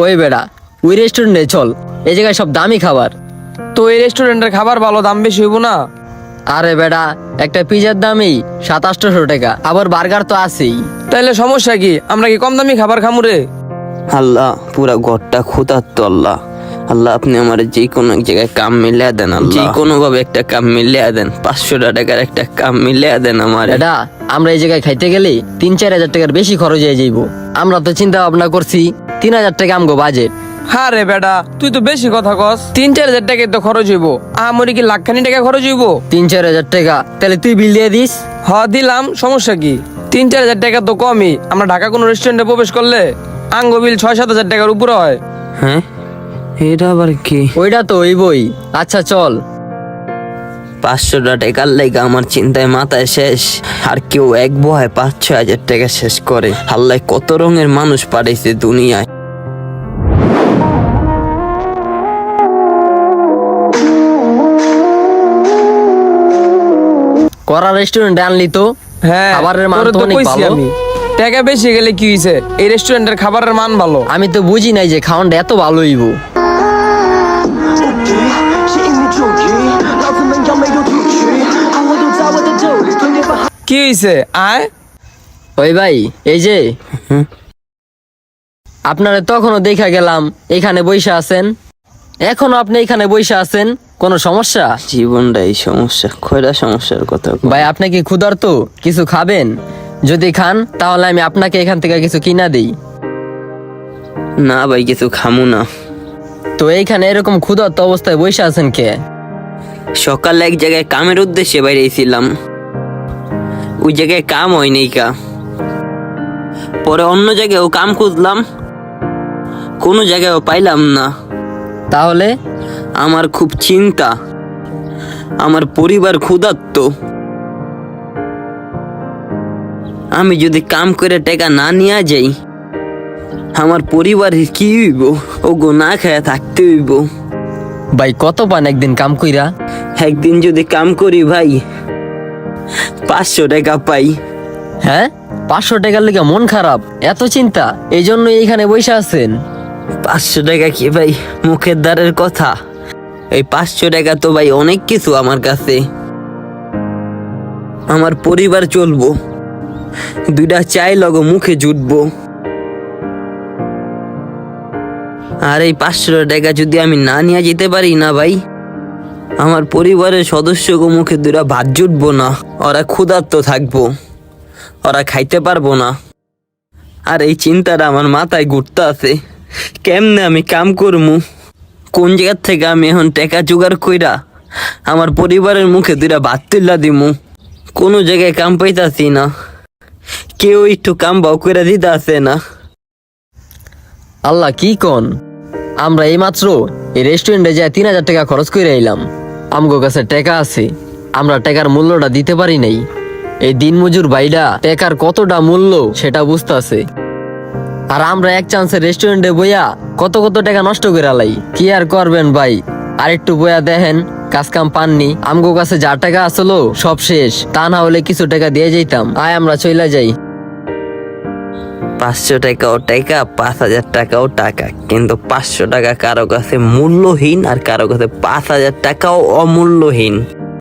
ওই বেড়া, ওই রেস্টুরেন্টে চল, এই জায়গায় সব দামি খাবার। তো এই রেস্টুরেন্টের খাবার ভালো, দাম বেশি হইব না? আরে বেড়া, একটা পিজার দামই 700-800 টাকা, আবার বার্গার তো আছেই। তাইলে সমস্যা কি? আমরা কি কম দামি খাবার খামু রে? আল্লাহ, পুরা ঘরটা ক্ষুধার্ত। আল্লাহ আল্লাহ, আপনি আমার যে কোনো এক জায়গায় কাম মিলিয়ে দেন। আল্লাহ, যে কোনো ভাবে একটা কাম মিলিয়ে দেন। 500 টাকার একটা কাম মিলিয়ে দেন আমার। এটা আমরা এই জায়গায় খাইতে গেলে 3-4 হাজার টাকার বেশি খরচ হয়ে যাইব। আমরা তো চিন্তা ভাবনা করছি 3,000 টাকা আমগো বাজেট। হ্যাঁ রে বেটা, তুই তো বেশি কথা কস। 3-4 হাজার টাকা তো খরচ হইব। আমরি কি লাখখানি টাকা খরচ হইব? 3-4 হাজার টাকা, তাহলে তুই বিল দিয়ে দিস। দিলাম, সমস্যা কি? 3-4 হাজার টাকা তো কমই। আমরা ঢাকা কোনো রেস্টুরেন্টে প্রবেশ করলে আঙ্গ বিল 6-7 হাজার টাকার উপরে হয়। হ্যাঁ, এটা আবার কি? ওইটা তো ওই বই। আচ্ছা চল। 500 টাকার লেগে আমার চিন্তায় মাথায় শেষ। আর কেউ এক বহায় 5-6 হাজার টাকা শেষ করে। আল্লাহ কত রঙের মানুষ পাঠাইছে দুনিয়ায়। করা রেস্টুরেন্টে আনলি তো হ্যাঁ, খাবারের মান তোরে তো তো অনেক কইছি ভালো। আমি। টাকা বেশি গেলে কি হইছে? এই রেস্টুরেন্টের খাবারের মান ভালো। আমি তো বুঝি নাই যে খাওয়ানটা এত ভালো হইব। কি হইছে? আয় ওই ভাই, এই যে আপনারা তখনও দেখা গেলাম এখানে বইসা আছেন, এখনো আপনি এখানে বইসা আছেন, কোনো সমস্যা? জীবনটাই সমস্যা, খয়রা সমস্যার কথা কয়। ভাই আপনি কি ক্ষুধার্ত? কিছু খাবেন? যদি খান তাহলে আমি আপনাকে এখান থেকে কিছু কিনা দেই। না ভাই, কিছু খামু না। তো এইখানে এরকম ক্ষুধার্ত অবস্থায় বইসা আছেন কে? সকালে এক জায়গায় কামের উদ্দেশ্যে বাইরেছিলাম, ওই জায়গায় কাম হয় নাই কা। পরে অন্য জায়গায়ও কাম খুঁজলাম, কোনো জায়গায়ও পাইলাম না। তাহলে আমার খুব চিন্তা, আমার পরিবার ক্ষুধার্ত। আমি যদি কাম করে টাকা না নিয়ে যাই, আমার পরিবারের কি হইব? ওগো না খায়া থাকতে হইব। ভাই কত পান একদিন কাম কইরা? একদিন যদি কাম করি ভাই 500 টাকা পাই। হ্যাঁ, 500 টাকার লেগে মন খারাপ? এত চিন্তা, এই জন্য এইখানে বইসা আছেন? 500 টাকা কি ভাই মুখের দ্বারের কথা? এই 500 টাকা তো ভাই অনেক কিছু আমার কাছে। আমার পরিবার চলবো, 2টা চাই লগো মুখে জুটবো। আর এই 500 টাকা যদি আমি না নিয়ে যেতে পারি না ভাই, আমার পরিবারের সদস্যকে মুখে 2টা ভাত জুটবো না। ওরা ক্ষুধার্ত থাকবো, ওরা খাইতে পারবো না। আর এই চিন্তাটা আমার মাথায় ঘুরতে আছে, কেমনে আমি কাম করমু, কোন জায়গার থেকে আমি এখন টাকা জোগাড় কইরা আমার পরিবারের মুখে 2টা ভাত তুল্লা দিমু। কোনো জায়গায় কাম পাইতাছি না, কেউ একটু কাম বাও করে দিতে আসে না। আল্লাহ কি কোন, আমরা এইমাত্র এই রেস্টুরেন্টে যাই 3,000 টাকা খরচ করে এলাম। আমগো কাছে টাকা আছে, আমরা টাকার মূল্যটা দিতে পারি নাই। এই দিনমজুর ভাইরা টাকার কতটা মূল্য সেটা বুঝতাছে। আর আমরা এক চান্সে রেস্টুরেন্টে বইয়া কত কত টাকা নষ্ট করে লাই। কি আর করবেন ভাই, আর একটু বইয়া দেখেন, কাজ কাম পাননি। আমগো কাছে যা টাকা আসলো সব শেষ, তা না হলে কিছু টাকা দিয়ে যাইতাম। আয় আমরা চইলা যাই। 500 টাকাও টাকা, 5,000 টাকাও টাকা, কিন্তু 500 টাকা কারো কাছে মূল্যহীন, আর কারো কাছে 5,000 টাকাও অমূল্যহীন।